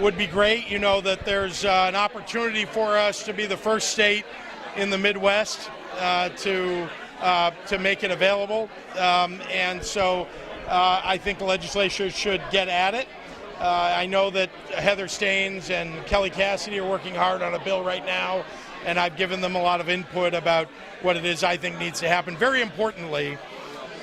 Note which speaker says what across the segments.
Speaker 1: would be great. You know that there's an opportunity for us to be the first state in the Midwest to make it available, and so I think the legislature should get at it. I know that Heather Staines and Kelly Cassidy are working hard on a bill right now, and I've given them a lot of input about what it is I think needs to happen. Very importantly,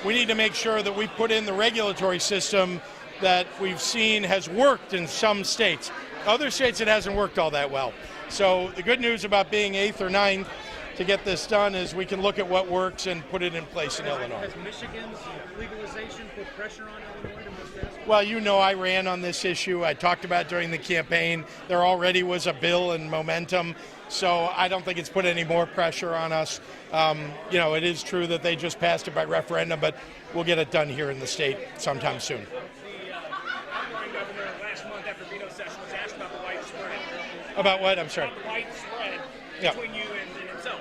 Speaker 1: we need to make sure that we put in the regulatory system that we've seen has worked in some states. Other states it hasn't worked all that well. So the good news about being 8th or 9th to get this done is we can look at what works and put it in place in Illinois.
Speaker 2: Has Michigan's legalization put pressure on Illinois to move fast?
Speaker 1: Well, you know I ran on this issue. I talked about it during the campaign. There already was a bill and momentum, so I don't think it's put any more pressure on us. You know, it is true that they just passed it by referendum, but we'll get it done here in the state sometime soon. About what? I'm sorry.
Speaker 2: About the widespread between you and himself.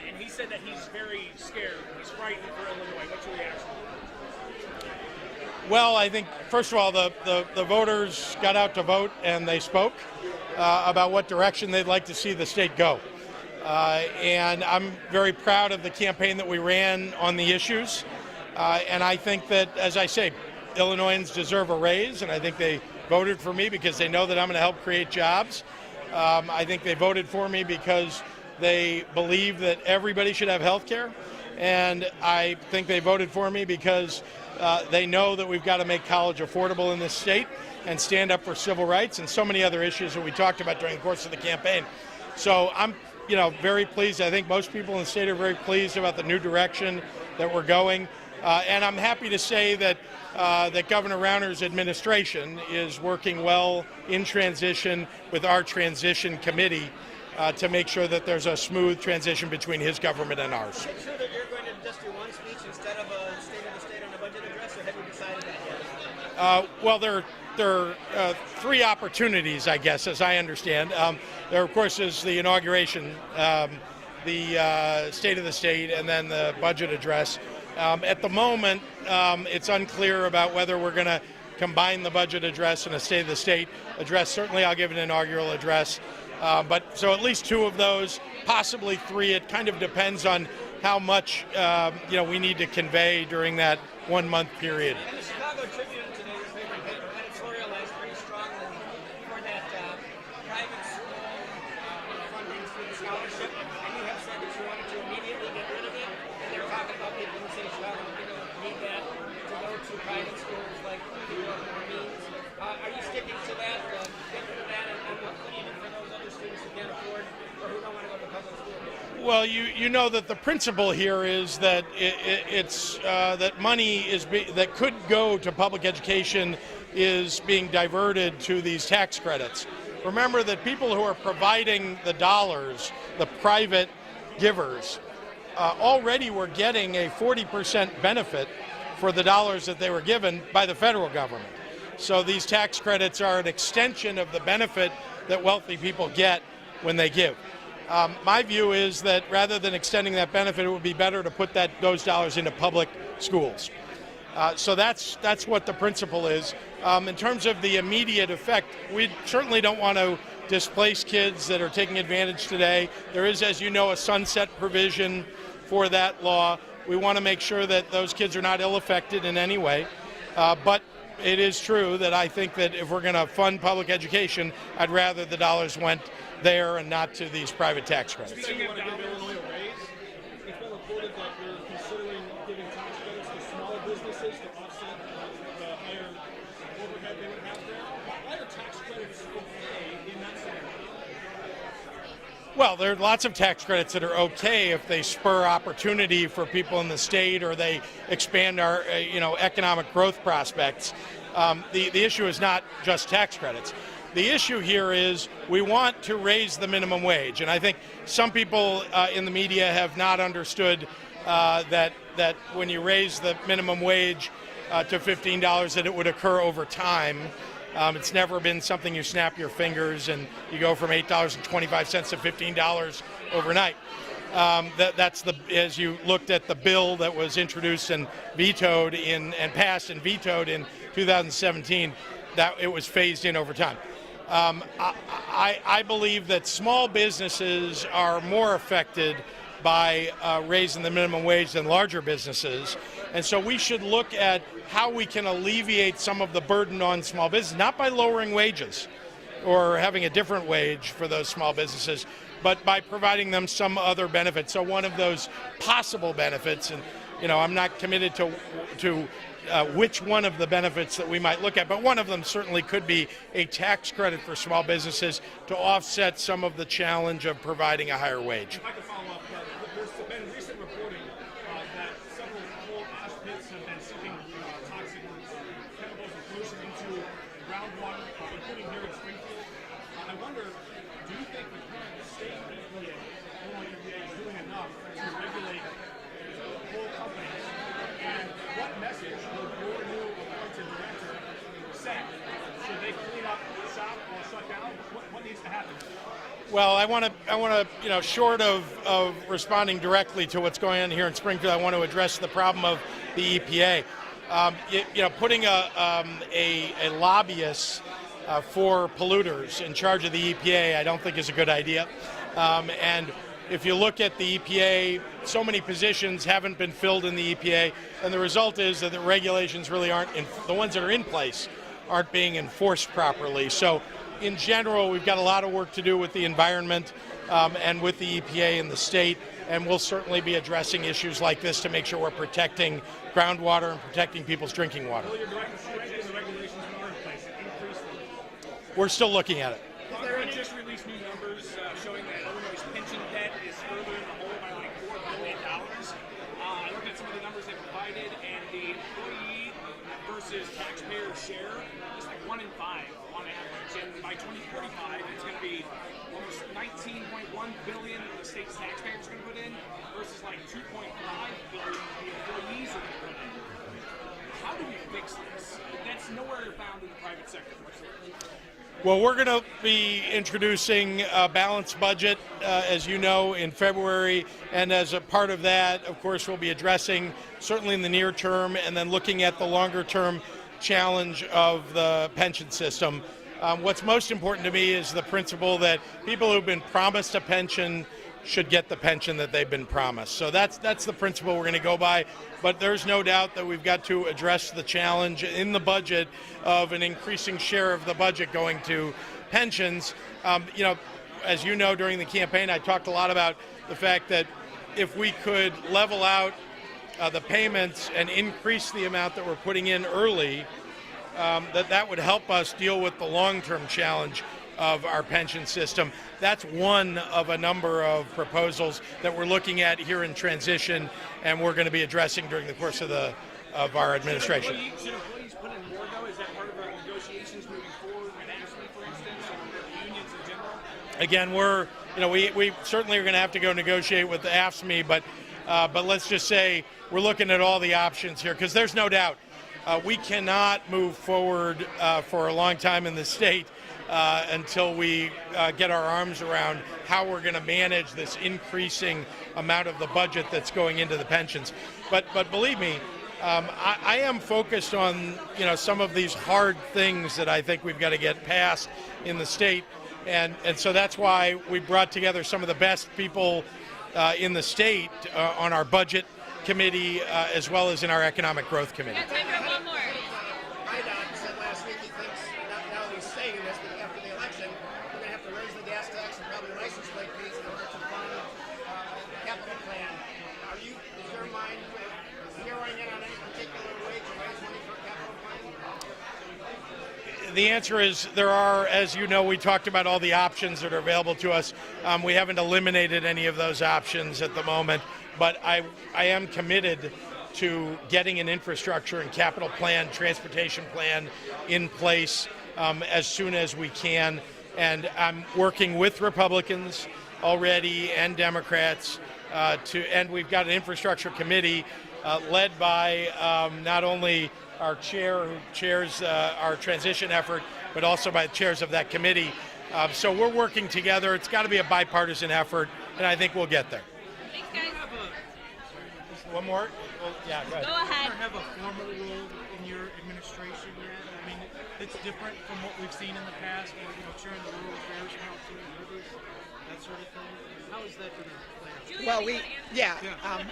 Speaker 2: And he said that he's very scared. He's frightened for Illinois. What's your reaction?
Speaker 1: Well, I think, first of all, the voters got out to vote and they spoke about what direction they'd like to see the state go. And I'm very proud of the campaign that we ran on the issues. And I think that, as I say, Illinoisans deserve a raise, and I think they voted for me because they know that I'm going to help create jobs. I think they voted for me because they believe that everybody should have health care, and I think they voted for me because they know that we've got to make college affordable in this state and stand up for civil rights and so many other issues that we talked about during the course of the campaign. So I'm, very pleased. I think most people in the state are very pleased about the new direction that we're going, and I'm happy to say that that Governor Rauner's administration is working well in transition with our transition committee to make sure that there's a smooth transition between his government and ours.
Speaker 3: Are you sure that you're going to just do one speech instead of a State of the State on a budget address, or have you decided that yet?
Speaker 1: Well, there are three opportunities, I guess, as I understand. There, of course, is the inauguration, the State of the State, and then the budget address. At the moment, it's unclear about whether we're going to combine the budget address and a State of the State address. Certainly, I'll give an inaugural address. But so at least two of those, possibly three. It kind of depends on how much we need to convey during that 1 month period.
Speaker 3: And the Chicago Tribune today, your favorite paper, editorialized pretty strongly for that private school funding through the scholarship, and you have said that you wanted to immediately get rid of it. And they're talking about people in the city of Chicago who don't need that to go to private schools like people of more means. Are you sticking to that, get rid of that, and what can you do for those other students who can't afford or who don't want to go to public school?
Speaker 1: Well, you know that the principle here is that it's that money that could go to public education is being diverted to these tax credits. Remember that people who are providing the dollars, the private givers, already were getting a 40% benefit for the dollars that they were given by the federal government. So these tax credits are an extension of the benefit that wealthy people get when they give. My view is that rather than extending that benefit, it would be better to put those dollars into public schools. So that's what the principle is. In terms of the immediate effect, we certainly don't want to displace kids that are taking advantage today. There is, as you know, a sunset provision for that law. We want to make sure that those kids are not ill-affected in any way. But it is true that I think that if we're going to fund public education, I'd rather the dollars went there and not to these private tax credits.
Speaker 2: So you want to give Illinois a raise? It's been reported that you're considering giving tax credits to smaller businesses to offset the higher overhead they would have there. Why are tax credits okay in that scenario?
Speaker 1: Well, there are lots of tax credits that are okay if they spur opportunity for people in the state or they expand our economic growth prospects. The issue is not just tax credits. The issue here is we want to raise the minimum wage, and I think some people in the media have not understood that when you raise the minimum wage to $15, that it would occur over time. It's never been something you snap your fingers and you go from $8.25 to $15 overnight. That's as you looked at the bill that was introduced and passed and vetoed in 2017. that it was phased in over time. I believe that small businesses are more affected by raising the minimum wage than larger businesses. And so we should look at how we can alleviate some of the burden on small business, not by lowering wages or having a different wage for those small businesses, but by providing them some other benefit. So one of those possible benefits, and I'm not committed to which one of the benefits that we might look at, but one of them certainly could be a tax credit for small businesses to offset some of the challenge of providing a higher wage.
Speaker 2: If I could follow up, there's been recent reporting that several coal ash pits have been seeping toxic chemicals and pollution into groundwater, including here in Springfield. I wonder, do you think the current state EPA, Illinois EPA, is doing enough to regulate coal companies? And what message will your new appointed director send? Should they clean up shop or shut down? What needs to happen?
Speaker 1: Well, I want to, short of responding directly to what's going on here in Springfield, I want to address the problem of the EPA. Putting a lobbyist for polluters in charge of the EPA, I don't think is a good idea. And if you look at the EPA, so many positions haven't been filled in the EPA, and the result is that the regulations really aren't, the ones that are in place aren't being enforced properly. So in general, we've got a lot of work to do with the environment and with the EPA and the state, and we'll certainly be addressing issues like this to make sure we're protecting groundwater and protecting people's drinking water.
Speaker 2: Will your director strengthen the regulations that are in place and increase them?
Speaker 1: We're still looking at it.
Speaker 2: Congress just released new numbers showing that Illinois' pension debt is further in the hole by like $4 billion. I looked at some of the numbers they provided, and the employee versus taxpayer share is like 1 in 5 on average. And by 2045, it's going to be almost $19.1 billion the state's taxpayers are going to put in versus like $2.5 billion the employees are going to put in. How do we fix this? That's nowhere found in the private sector.
Speaker 1: Well, we're going to be introducing a balanced budget, as you know, in February. And as a part of that, of course, we'll be addressing, certainly in the near term, and then looking at the longer term challenge of the pension system. What's most important to me is the principle that people who've been promised a pension should get the pension that they've been promised. So that's the principle we're going to go by. But there's no doubt that we've got to address the challenge in the budget of an increasing share of the budget going to pensions. As you know, during the campaign, I talked a lot about the fact that if we could level out the payments and increase the amount that we're putting in early, that would help us deal with the long-term challenge of our pension system. That's one of a number of proposals that we're looking at here in transition, and we're going to be addressing during the course of our administration.
Speaker 2: Should employees put in more, though? Is that part of our negotiations moving forward with AFSCME, for instance, or unions in general?
Speaker 1: Again, we certainly are going to have to go negotiate with the AFSCME, but let's just say we're looking at all the options here, because there's no doubt we cannot move forward for a long time in the state until we get our arms around how we're going to manage this increasing amount of the budget that's going into the pensions. But believe me, I am focused on some of these hard things that I think we've got to get past in the state, and so that's why we brought together some of the best people in the state on our budget committee as well as in our economic growth committee.
Speaker 3: Got time for one more.
Speaker 4: IDOT said last week he thinks, now that he's saying this, but after the election, we're going to have to raise the gas tax and probably license plate fees in order to fund the capital plan. Is your mind zeroing in on any particular way to raise money for a capital plan?
Speaker 1: The answer is there are, as you know, we talked about all the options that are available to us. We haven't eliminated any of those options at the moment, but I am committed to getting an infrastructure and capital plan, transportation plan in place as soon as we can. And I'm working with Republicans already and Democrats and we've got an infrastructure committee led by not only our chair who chairs our transition effort, but also by the chairs of that committee. So we're working together. It's got to be a bipartisan effort, and I think we'll get there.
Speaker 3: Thanks, guys.
Speaker 1: One more? Well, yeah, go ahead.
Speaker 3: Go ahead.
Speaker 5: Have a formal role in your administration yet? I mean, that's different from what we've seen in the past, or chairing the rural affairs council, rivers, that sort of thing? How is that going to play out?
Speaker 6: Well,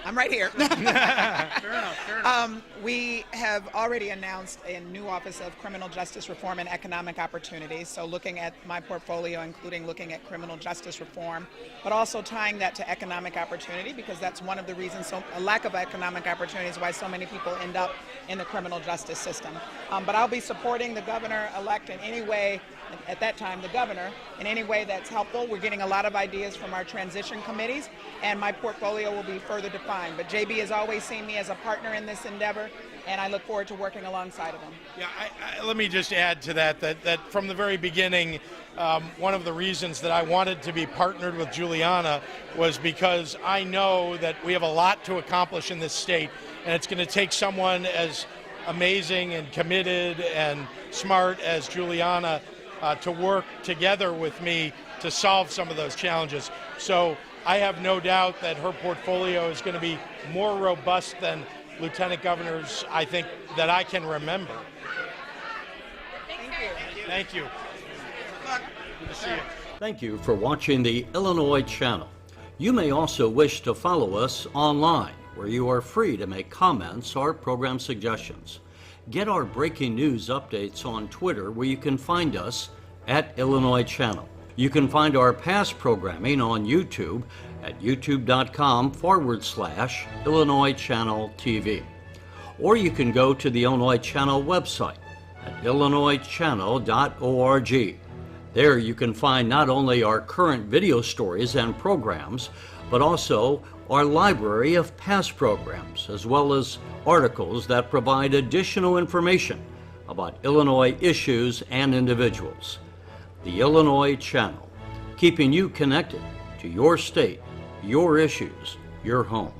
Speaker 6: I'm right here.
Speaker 5: Fair enough.
Speaker 6: We have already announced a new Office of Criminal Justice Reform and Economic Opportunities. So looking at my portfolio, including looking at criminal justice reform, but also tying that to economic opportunity, because that's one of the reasons, a lack of economic opportunity is why so many people end up in the criminal justice system. But I'll be supporting the Governor-elect in any way, at that time the governor, in any way that's helpful. We're getting a lot of ideas from our transition committees, and my portfolio will be further defined. But JB has always seen me as a partner in this endeavor, and I look forward to working alongside of him.
Speaker 1: Yeah, let me just add to that from the very beginning, one of the reasons that I wanted to be partnered with Juliana was because I know that we have a lot to accomplish in this state, and it's going to take someone as amazing and committed and smart as Juliana to work together with me to solve some of those challenges. So I have no doubt that her portfolio is going to be more robust than Lieutenant Governor's, I think, that I can remember. Thank you. Good to see you.
Speaker 7: Thank you for watching the Illinois Channel. You may also wish to follow us online, where you are free to make comments or program suggestions. Get our breaking news updates on Twitter, where you can find us at Illinois Channel. You can find our past programming on YouTube at youtube.com/Illinois Channel TV. Or you can go to the Illinois Channel website at illinoischannel.org. There you can find not only our current video stories and programs, but also our library of past programs, as well as articles that provide additional information about Illinois issues and individuals. The Illinois Channel, keeping you connected to your state, your issues, your home.